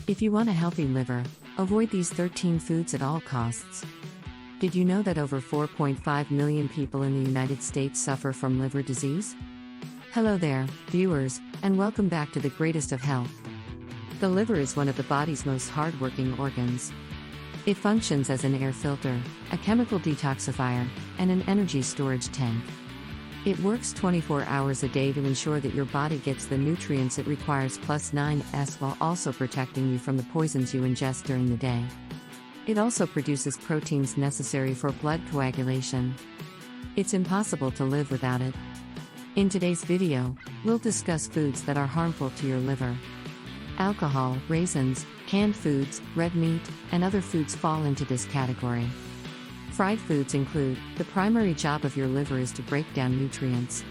If you want a healthy liver, avoid these 13 foods at all costs. Did you know that over 4.5 million people in the United States suffer from liver disease? Hello there, viewers, and welcome back to the greatest of health. The liver is one of the body's most hard-working organs. It functions as an air filter, a chemical detoxifier, and an energy storage tank. It works 24 hours a day to ensure that your body gets the nutrients it requires plus 9S while also protecting you from the poisons you ingest during the day. It also produces proteins necessary for blood coagulation. It's impossible to live without it. In today's video, we'll discuss foods that are harmful to your liver. Alcohol, raisins, canned foods, red meat, and other foods fall into this category. Fried foods include, the primary job of your liver is to break down nutrients.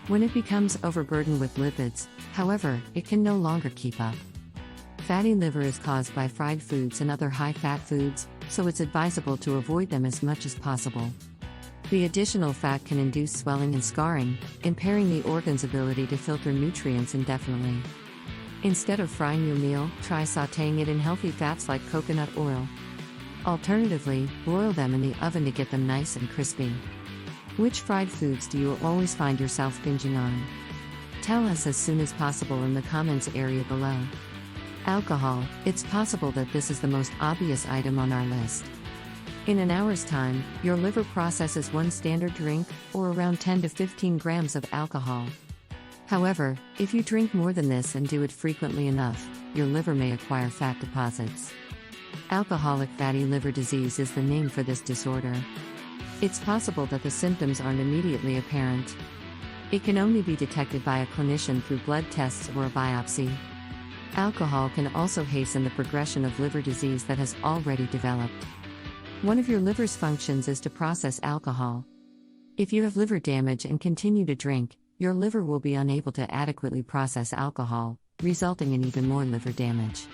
When it becomes overburdened with lipids, however, it can no longer keep up. Fatty liver is caused by fried foods and other high-fat foods, so it's advisable to avoid them as much as possible. The additional fat can induce swelling and scarring, impairing the organ's ability to filter nutrients indefinitely. Instead of frying your meal, try sautéing it in healthy fats like coconut oil. Alternatively, broil them in the oven to get them nice and crispy. Which fried foods do you always find yourself binging on? Tell us as soon as possible in the comments area below. Alcohol, it's possible that this is the most obvious item on our list. In an hour's time, your liver processes one standard drink, or around 10 to 15 grams of alcohol. However, if you drink more than this and do it frequently enough, your liver may acquire fat deposits. Alcoholic fatty liver disease is the name for this disorder. It's possible that the symptoms aren't immediately apparent. It can only be detected by a clinician through blood tests or a biopsy. Alcohol can also hasten the progression of liver disease that has already developed. One of your liver's functions is to process alcohol. If you have liver damage and continue to drink, your liver will be unable to adequately process alcohol, resulting in even more liver damage.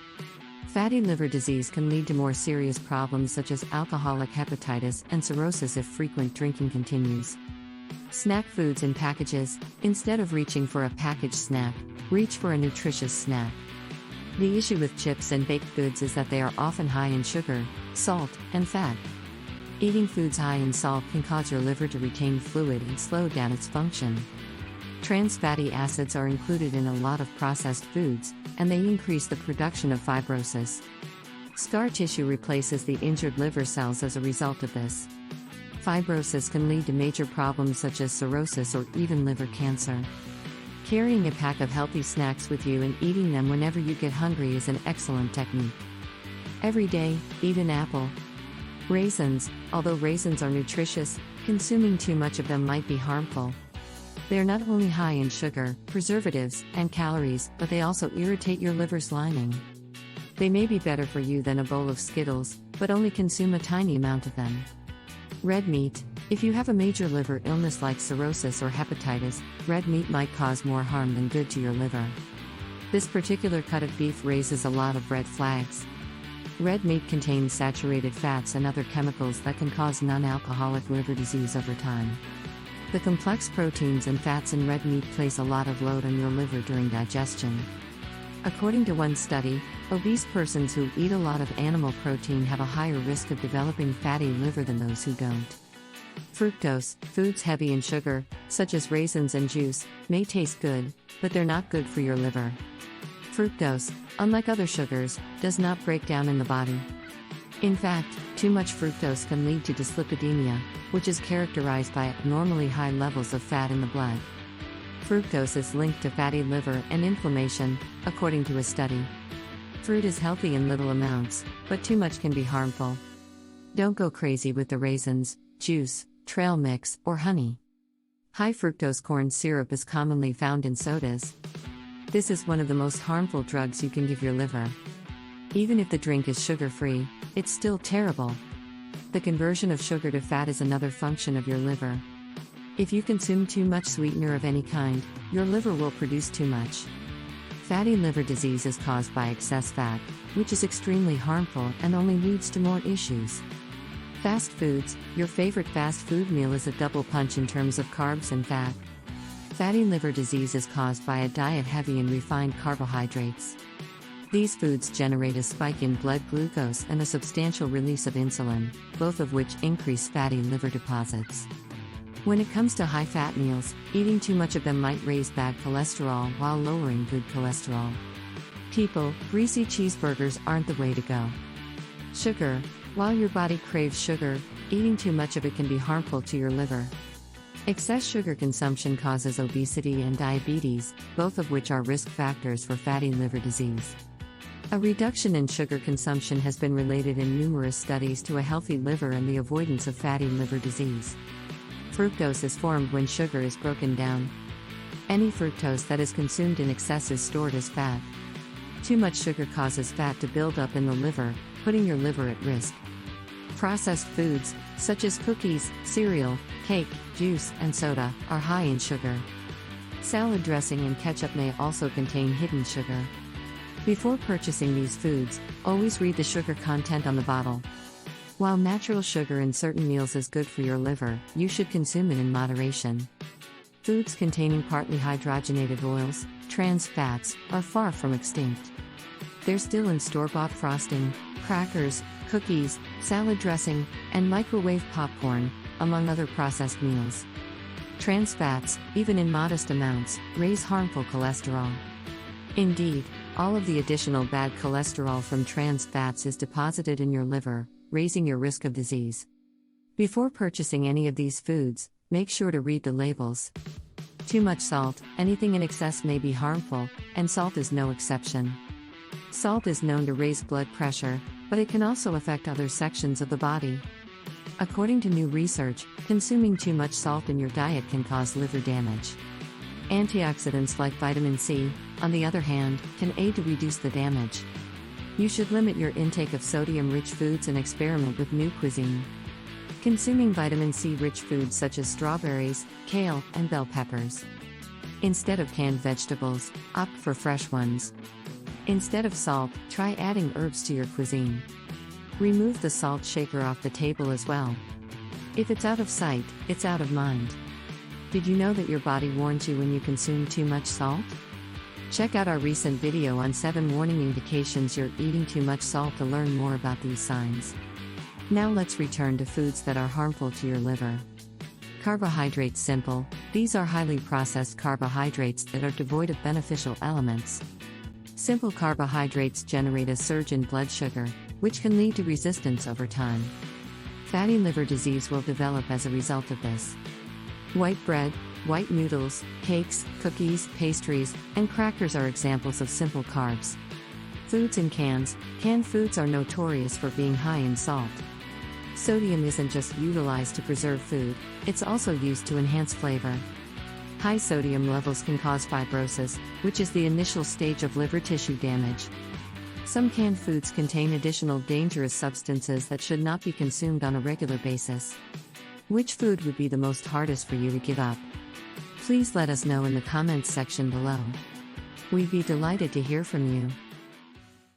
Fatty liver disease can lead to more serious problems such as alcoholic hepatitis and cirrhosis if frequent drinking continues. Snack foods in packages. Instead of reaching for a packaged snack, reach for a nutritious snack. The issue with chips and baked goods is that they are often high in sugar, salt, and fat. Eating foods high in salt can cause your liver to retain fluid and slow down its function. Trans fatty acids are included in a lot of processed foods, and they increase the production of fibrosis. Scar tissue replaces the injured liver cells as a result of this. Fibrosis can lead to major problems such as cirrhosis or even liver cancer. Carrying a pack of healthy snacks with you and eating them whenever you get hungry is an excellent technique. Every day, eat an apple. Raisins. Although raisins are nutritious, consuming too much of them might be harmful. They are not only high in sugar, preservatives, and calories, but they also irritate your liver's lining. They may be better for you than a bowl of Skittles, but only consume a tiny amount of them. Red meat. If you have a major liver illness like cirrhosis or hepatitis, red meat might cause more harm than good to your liver. This particular cut of beef raises a lot of red flags. Red meat contains saturated fats and other chemicals that can cause non-alcoholic liver disease over time. The complex proteins and fats in red meat place a lot of load on your liver during digestion. According to one study, obese persons who eat a lot of animal protein have a higher risk of developing fatty liver than those who don't. Fructose, foods heavy in sugar, such as raisins and juice, may taste good, but they're not good for your liver. Fructose, unlike other sugars, does not break down in the body. In fact, too much fructose can lead to dyslipidemia, which is characterized by abnormally high levels of fat in the blood. Fructose is linked to fatty liver and inflammation, according to a study. Fruit is healthy in little amounts, but too much can be harmful. Don't go crazy with the raisins, juice, trail mix, or honey. High fructose corn syrup is commonly found in sodas. This is one of the most harmful drugs you can give your liver. Even if the drink is sugar-free, it's still terrible. The conversion of sugar to fat is another function of your liver. If you consume too much sweetener of any kind, your liver will produce too much. Fatty liver disease is caused by excess fat, which is extremely harmful and only leads to more issues. Fast foods. Your favorite fast food meal is a double punch in terms of carbs and fat. Fatty liver disease is caused by a diet heavy in refined carbohydrates. These foods generate a spike in blood glucose and a substantial release of insulin, both of which increase fatty liver deposits. When it comes to high-fat meals, eating too much of them might raise bad cholesterol while lowering good cholesterol. People, greasy cheeseburgers aren't the way to go. Sugar. While your body craves sugar, eating too much of it can be harmful to your liver. Excess sugar consumption causes obesity and diabetes, both of which are risk factors for fatty liver disease. A reduction in sugar consumption has been related in numerous studies to a healthy liver and the avoidance of fatty liver disease. Fructose is formed when sugar is broken down. Any fructose that is consumed in excess is stored as fat. Too much sugar causes fat to build up in the liver, putting your liver at risk. Processed foods, such as cookies, cereal, cake, juice, and soda, are high in sugar. Salad dressing and ketchup may also contain hidden sugar. Before purchasing these foods, always read the sugar content on the bottle. While natural sugar in certain meals is good for your liver, you should consume it in moderation. Foods containing partly hydrogenated oils, trans fats, are far from extinct. They're still in store-bought frosting, crackers, cookies, salad dressing, and microwave popcorn, among other processed meals. Trans fats, even in modest amounts, raise harmful cholesterol. Indeed, all of the additional bad cholesterol from trans fats is deposited in your liver, raising your risk of disease. Before purchasing any of these foods, make sure to read the labels. Too much salt, anything in excess may be harmful, and salt is no exception. Salt is known to raise blood pressure, but it can also affect other sections of the body. According to new research, consuming too much salt in your diet can cause liver damage. Antioxidants like vitamin C, on the other hand, can aid to reduce the damage. You should limit your intake of sodium-rich foods and experiment with new cuisine. Consuming vitamin C-rich foods such as strawberries, kale, and bell peppers. Instead of canned vegetables, opt for fresh ones. Instead of salt, try adding herbs to your cuisine. Remove the salt shaker off the table as well. If it's out of sight, it's out of mind. Did you know that your body warns you when you consume too much salt? Check out our recent video on 7 warning indications you're eating too much salt to learn more about these signs. Now let's return to foods that are harmful to your liver. Carbohydrates. Simple. These are highly processed carbohydrates that are devoid of beneficial elements. Simple carbohydrates generate a surge in blood sugar, which can lead to resistance over time. Fatty liver disease will develop as a result of this. White bread, white noodles, cakes, cookies, pastries, and crackers are examples of simple carbs. Foods in cans. Canned foods are notorious for being high in salt. Sodium isn't just utilized to preserve food, it's also used to enhance flavor. High sodium levels can cause fibrosis, which is the initial stage of liver tissue damage. Some canned foods contain additional dangerous substances that should not be consumed on a regular basis. Which food would be the most hardest for you to give up? Please let us know in the comments section below. We'd be delighted to hear from you.